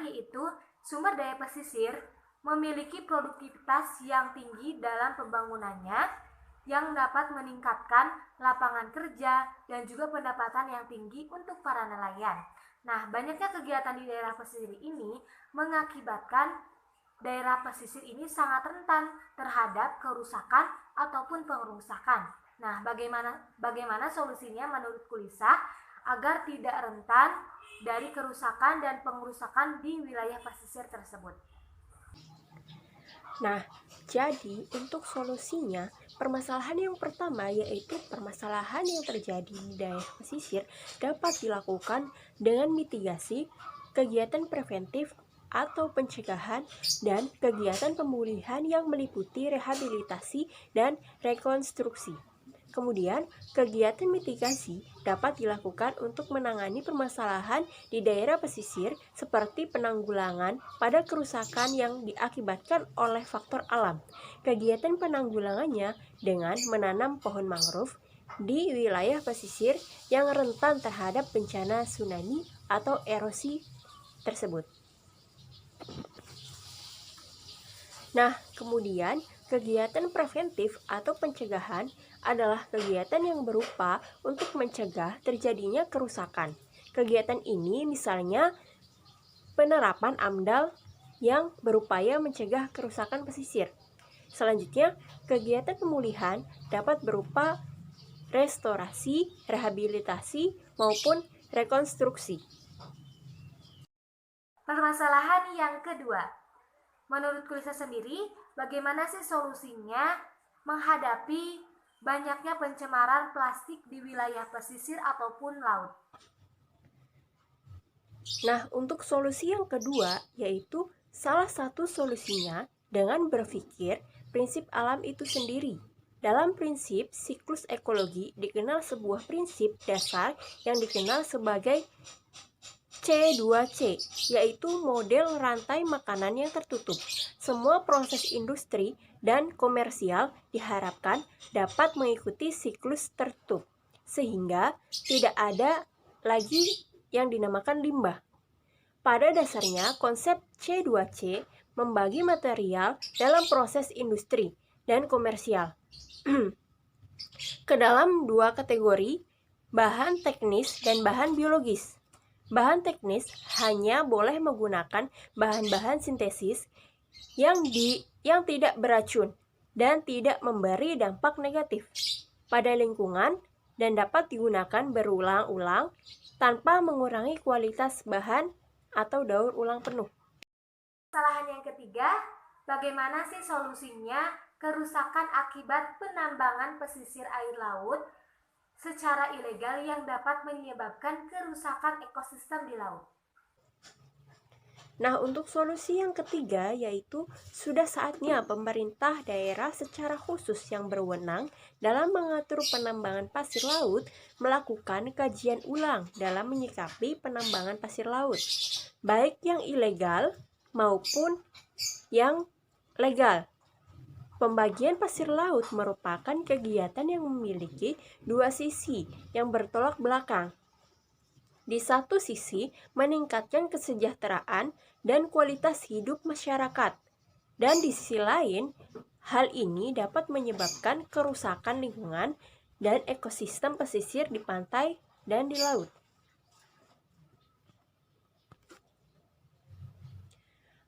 yaitu sumber daya pesisir memiliki produktivitas yang tinggi dalam pembangunannya yang dapat meningkatkan lapangan kerja dan juga pendapatan yang tinggi untuk para nelayan. Nah, banyaknya kegiatan di daerah pesisir ini mengakibatkan daerah pesisir ini sangat rentan terhadap kerusakan ataupun pengerusakan. Nah, bagaimana solusinya menurut Kulisa agar tidak rentan dari kerusakan dan pengerusakan di wilayah pesisir tersebut? Nah, jadi untuk solusinya, permasalahan yang pertama yaitu permasalahan yang terjadi di daerah pesisir dapat dilakukan dengan mitigasi, kegiatan preventif atau pencegahan, dan kegiatan pemulihan yang meliputi rehabilitasi dan rekonstruksi. Kemudian, kegiatan mitigasi dapat dilakukan untuk menangani permasalahan di daerah pesisir seperti penanggulangan pada kerusakan yang diakibatkan oleh faktor alam. Kegiatan penanggulangannya dengan menanam pohon mangrove di wilayah pesisir yang rentan terhadap bencana tsunami atau erosi tersebut. Nah, kemudian kegiatan preventif atau pencegahan adalah kegiatan yang berupa untuk mencegah terjadinya kerusakan. Kegiatan ini misalnya penerapan AMDAL yang berupaya mencegah kerusakan pesisir. Selanjutnya, kegiatan pemulihan dapat berupa restorasi, rehabilitasi, maupun rekonstruksi. Permasalahan yang kedua, menurut Kulisa sendiri, bagaimana sih solusinya menghadapi banyaknya pencemaran plastik di wilayah pesisir ataupun laut? Nah, untuk solusi yang kedua, yaitu salah satu solusinya dengan berpikir prinsip alam itu sendiri. Dalam prinsip siklus ekologi dikenal sebuah prinsip dasar yang dikenal sebagai C2C, yaitu model rantai makanan yang tertutup. Semua proses industri dan komersial diharapkan dapat mengikuti siklus tertutup, sehingga tidak ada lagi yang dinamakan limbah. Pada dasarnya, konsep C2C membagi material dalam proses industri dan komersial ke dalam dua kategori, bahan teknis dan bahan biologis. Bahan teknis hanya boleh menggunakan bahan-bahan sintesis yang tidak beracun dan tidak memberi dampak negatif pada lingkungan dan dapat digunakan berulang-ulang tanpa mengurangi kualitas bahan atau daur ulang penuh. Kesalahan yang ketiga, bagaimana sih solusinya kerusakan akibat penambangan pesisir air laut secara ilegal yang dapat menyebabkan kerusakan ekosistem di laut? Nah, untuk solusi yang ketiga yaitu sudah saatnya pemerintah daerah secara khusus yang berwenang dalam mengatur penambangan pasir laut melakukan kajian ulang dalam menyikapi penambangan pasir laut, baik yang ilegal maupun yang legal. Pembagian pasir laut merupakan kegiatan yang memiliki dua sisi yang bertolak belakang. Di satu sisi, meningkatkan kesejahteraan dan kualitas hidup masyarakat. Dan di sisi lain, hal ini dapat menyebabkan kerusakan lingkungan dan ekosistem pesisir di pantai dan di laut.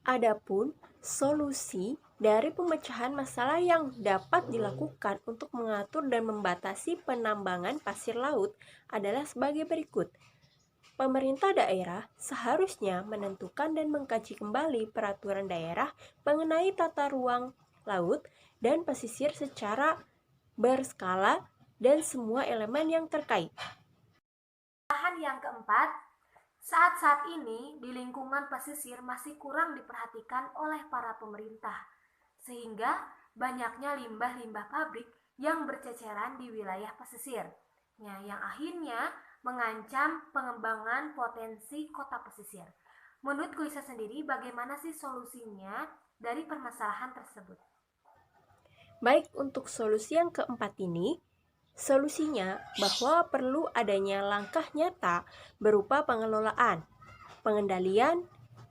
Adapun solusi dari pemecahan masalah yang dapat dilakukan untuk mengatur dan membatasi penambangan pasir laut adalah sebagai berikut. Pemerintah daerah seharusnya menentukan dan mengkaji kembali peraturan daerah mengenai tata ruang laut dan pesisir secara berskala dan semua elemen yang terkait. Kesalahan yang keempat, saat ini di lingkungan pesisir masih kurang diperhatikan oleh para pemerintah, sehingga banyaknya limbah-limbah pabrik yang berceceran di wilayah pesisir, yang akhirnya mengancam pengembangan potensi kota pesisir. Menurut Kulisa sendiri, bagaimana sih solusinya dari permasalahan tersebut? Baik, untuk solusi yang keempat ini, solusinya bahwa perlu adanya langkah nyata berupa pengelolaan, pengendalian,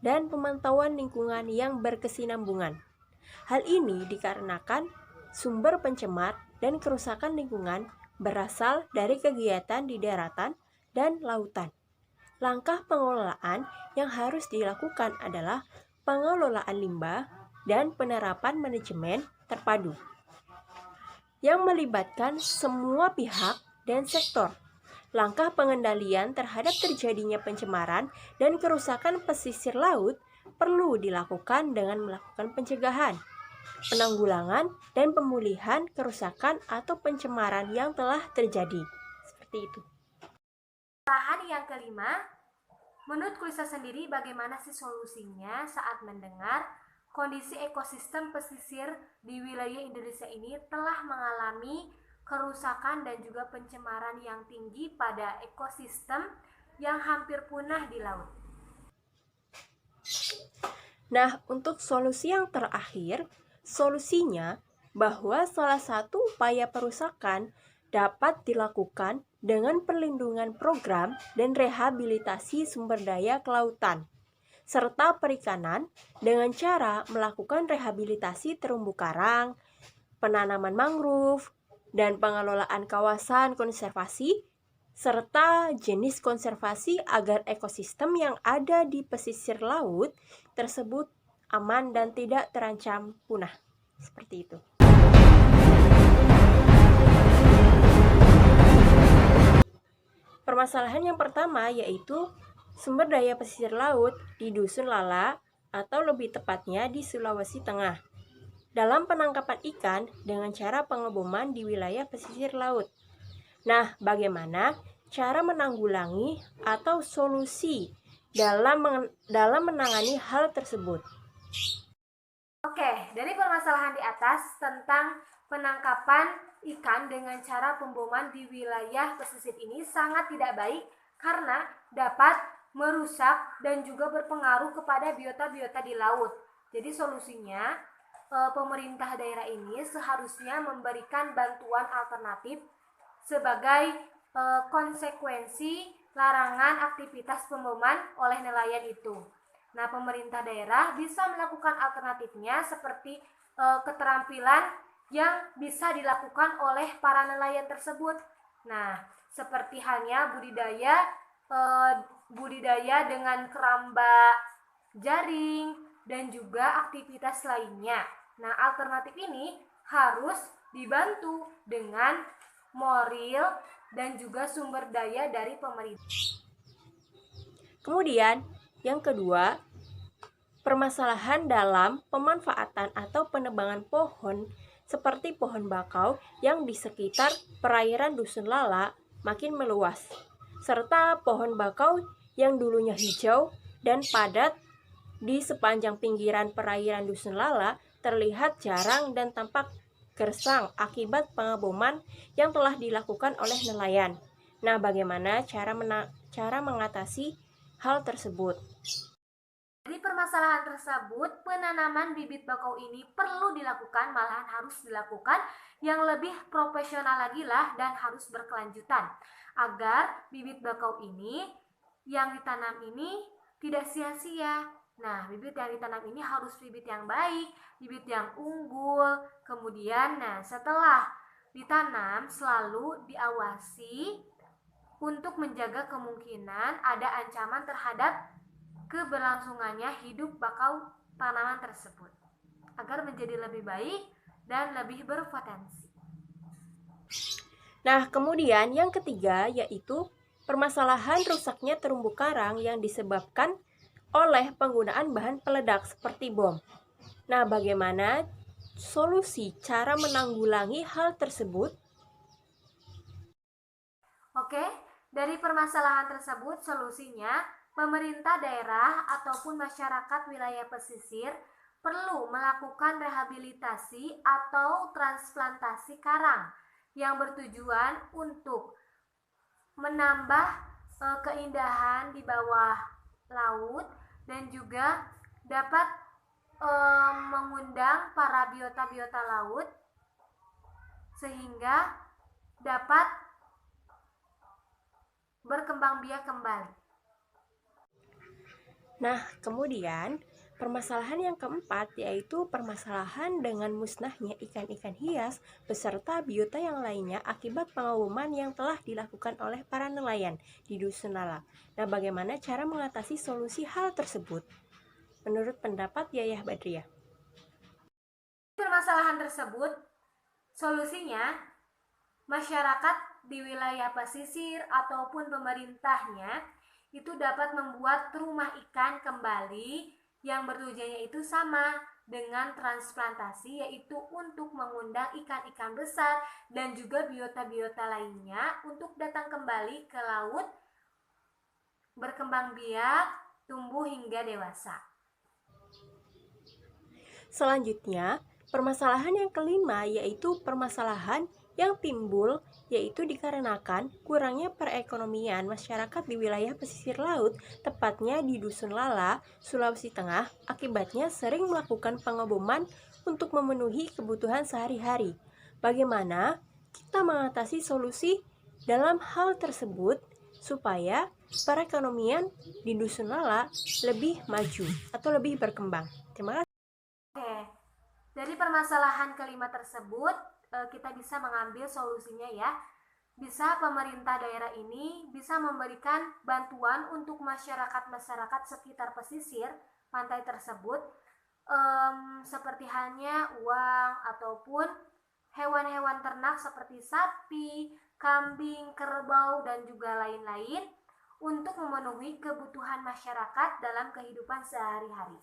dan pemantauan lingkungan yang berkesinambungan. Hal ini dikarenakan sumber pencemar dan kerusakan lingkungan berasal dari kegiatan di daratan dan lautan. Langkah pengelolaan yang harus dilakukan adalah pengelolaan limbah dan penerapan manajemen terpadu yang melibatkan semua pihak dan sektor. Langkah pengendalian terhadap terjadinya pencemaran dan kerusakan pesisir laut perlu dilakukan dengan melakukan pencegahan, penanggulangan, dan pemulihan kerusakan atau pencemaran yang telah terjadi. Seperti itu. Permasalahan yang kelima, menurut Kulisa sendiri bagaimana sih solusinya saat mendengar kondisi ekosistem pesisir di wilayah Indonesia ini telah mengalami kerusakan dan juga pencemaran yang tinggi pada ekosistem yang hampir punah di laut. Nah, untuk solusi yang terakhir, solusinya bahwa salah satu upaya perusakan dapat dilakukan dengan perlindungan program dan rehabilitasi sumber daya kelautan, serta perikanan dengan cara melakukan rehabilitasi terumbu karang, penanaman mangrove, dan pengelolaan kawasan konservasi, serta jenis konservasi agar ekosistem yang ada di pesisir laut tersebut aman dan tidak terancam punah. Seperti itu. Permasalahan yang pertama yaitu sumber daya pesisir laut di Dusun Lala atau lebih tepatnya di Sulawesi Tengah dalam penangkapan ikan dengan cara pengeboman di wilayah pesisir laut. Nah, bagaimana cara menanggulangi atau solusi dalam menangani hal tersebut? Oke, dari permasalahan di atas tentang penangkapan ikan dengan cara pemboman di wilayah pesisir ini sangat tidak baik karena dapat merusak dan juga berpengaruh kepada biota-biota di laut. Jadi solusinya pemerintah daerah ini seharusnya memberikan bantuan alternatif sebagai konsekuensi larangan aktivitas pemboman oleh nelayan itu. Nah, pemerintah daerah bisa melakukan alternatifnya seperti keterampilan yang bisa dilakukan oleh para nelayan tersebut. Nah, seperti halnya budidaya dengan keramba jaring dan juga aktivitas lainnya. Nah, alternatif ini harus dibantu dengan moral dan juga sumber daya dari pemerintah. Kemudian, yang kedua, permasalahan dalam pemanfaatan atau penebangan pohon seperti pohon bakau yang di sekitar perairan Dusun Lala makin meluas, serta pohon bakau yang dulunya hijau dan padat di sepanjang pinggiran perairan Dusun Lala terlihat jarang dan tampak gersang akibat pengeboman yang telah dilakukan oleh nelayan. Nah, bagaimana cara mengatasi hal tersebut? Dari permasalahan tersebut, penanaman bibit bakau ini perlu dilakukan, malahan harus dilakukan yang lebih profesional lagi lah dan harus berkelanjutan agar bibit bakau ini yang ditanam ini tidak sia-sia. Nah, bibit yang ditanam ini harus bibit yang baik, bibit yang unggul. Kemudian, setelah ditanam selalu diawasi untuk menjaga kemungkinan ada ancaman terhadap keberlangsungannya hidup bakau tanaman tersebut agar menjadi lebih baik dan lebih berpotensi. Nah, kemudian yang ketiga yaitu permasalahan rusaknya terumbu karang yang disebabkan oleh penggunaan bahan peledak seperti bom. Nah, bagaimana solusi cara menanggulangi hal tersebut? Oke, dari permasalahan tersebut solusinya pemerintah daerah ataupun masyarakat wilayah pesisir perlu melakukan rehabilitasi atau transplantasi karang yang bertujuan untuk menambah keindahan di bawah laut dan juga dapat mengundang para biota-biota laut sehingga dapat berkembang biak kembali. Nah, kemudian permasalahan yang keempat yaitu permasalahan dengan musnahnya ikan-ikan hias beserta biota yang lainnya akibat pengeboman yang telah dilakukan oleh para nelayan di Dusun Lala. Nah, bagaimana cara mengatasi solusi hal tersebut? Menurut pendapat Yayah Badriah. Permasalahan tersebut, solusinya masyarakat di wilayah pesisir ataupun pemerintahnya itu dapat membuat rumah ikan kembali yang bertujuannya itu sama dengan transplantasi, yaitu untuk mengundang ikan-ikan besar dan juga biota-biota lainnya untuk datang kembali ke laut, berkembang biak, tumbuh hingga dewasa. Selanjutnya, permasalahan yang kelima yaitu permasalahan yang timbul yaitu dikarenakan kurangnya perekonomian masyarakat di wilayah pesisir laut, tepatnya di Dusun Lala, Sulawesi Tengah, akibatnya sering melakukan pengeboman untuk memenuhi kebutuhan sehari-hari. Bagaimana kita mengatasi solusi dalam hal tersebut supaya perekonomian di Dusun Lala lebih maju atau lebih berkembang? Terima kasih. Oke, dari permasalahan kelima tersebut, kita bisa mengambil solusinya ya. Bisa pemerintah daerah ini bisa memberikan bantuan untuk masyarakat-masyarakat sekitar pesisir pantai tersebut, seperti halnya uang ataupun hewan-hewan ternak seperti sapi, kambing, kerbau, dan juga lain-lain untuk memenuhi kebutuhan masyarakat dalam kehidupan sehari-hari.